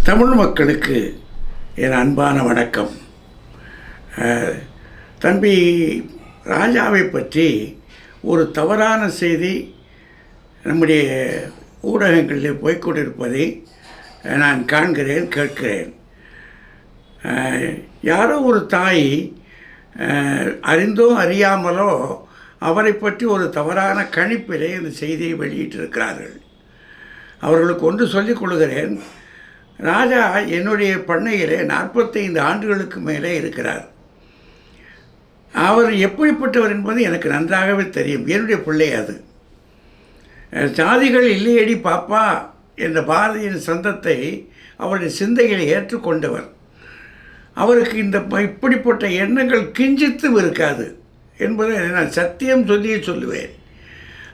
தமிழ் மக்களுக்கு என் அன்பான வணக்கம். தம்பி ராஜாவை பற்றி ஒரு தவறான செய்தி நம்முடைய ஊடகங்களில் போய்க்கொண்டிருப்பதை நான் காண்கிறேன், கேட்கிறேன். யாரோ ஒரு தாய் அறிந்தோ அறியாமலோ அவரை பற்றி ஒரு தவறான கணிப்பிலே இந்த செய்தியை வெளியிட்டிருக்கிறார்கள். அவர்களுக்கு ஒன்று சொல்லிக் கொள்கிறேன். ராஜா என்னுடைய பண்ணையிலே 45 ஆண்டுகளுக்கு மேலே இருக்கிறார். அவர் எப்படிப்பட்டவர் என்பது எனக்கு நன்றாகவே தெரியும். என்னுடைய பிள்ளை அது. சாதிகள் இல்லையடி பாப்பா என்ற பாரதியின் சந்தத்தை அவருடைய சிந்தையில் ஏற்றுக்கொண்டவர். அவருக்கு இப்படிப்பட்ட எண்ணங்கள் கிஞ்சித்தும் இருக்காது என்பதை நான் சத்தியம் சொல்லியே சொல்லுவேன்.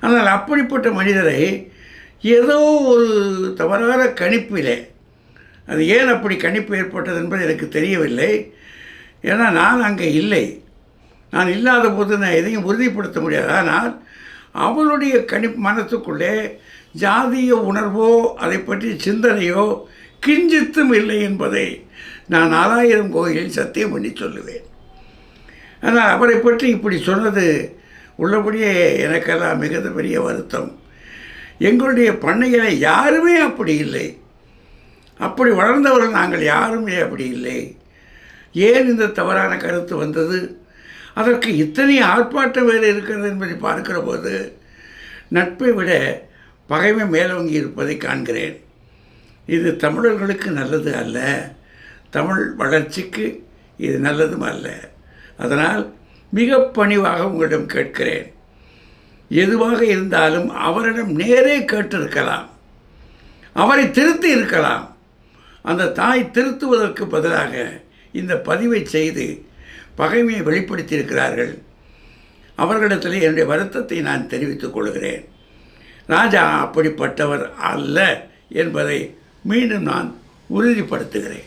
ஆனால் அப்படிப்பட்ட மனிதரை ஏதோ ஒரு தவறான கணிப்பிலே, அது ஏன் அப்படி கணிப்பு ஏற்பட்டது என்பது எனக்கு தெரியவில்லை. ஏன்னா நான் அங்கே இல்லை. நான் இல்லாத போது நான் எதையும் உறுதிப்படுத்த முடியாது. ஆனால் அவளுடைய மனத்துக்குள்ளே ஜாதிய உணர்வோ அதை பற்றி சிந்தனையோ கிஞ்சித்தும் இல்லை என்பதை நான் 4000 கோயிலில் சத்தியம் பண்ணி சொல்லுவேன். ஆனால் அவரை பற்றி இப்படி சொன்னது உள்ளபடியே எனக்கெல்லாம் மிகுந்த பெரிய வருத்தம். எங்களுடைய பண்ணைகளை யாருமே அப்படி இல்லை. அப்படி வளர்ந்தவர்கள் நாங்கள் யாருமே அப்படி இல்லை. ஏன் இந்த தவறான கருத்து வந்தது? அதற்கு இத்தனை ஆர்ப்பாட்டம் வேறு இருக்கிறது என்பதை பார்க்கிற போது நட்பை விட பகைமை மேலோங்கி இருப்பதை காண்கிறேன். இது தமிழர்களுக்கு நல்லது அல்ல. தமிழ் வளர்ச்சிக்கு இது நல்லதும் அல்ல. அதனால் மிக பணிவாக உங்களிடம் கேட்கிறேன். எதுவாக இருந்தாலும் அவரிடம் நேரே கேட்டிருக்கலாம், அவரை திருத்தி இருக்கலாம். அந்த தாய் திருத்துவதற்கு பதிலாக இந்த பதிவை செய்து பகைமையை வெளிப்படுத்தியிருக்கிறார்கள். அவர்களிடத்தில் என்னுடைய வருத்தத்தை நான் தெரிவித்துக் கொள்கிறேன். ராஜா அப்படிப்பட்டவர் அல்ல என்பதை மீண்டும் நான் உறுதிப்படுத்துகிறேன்.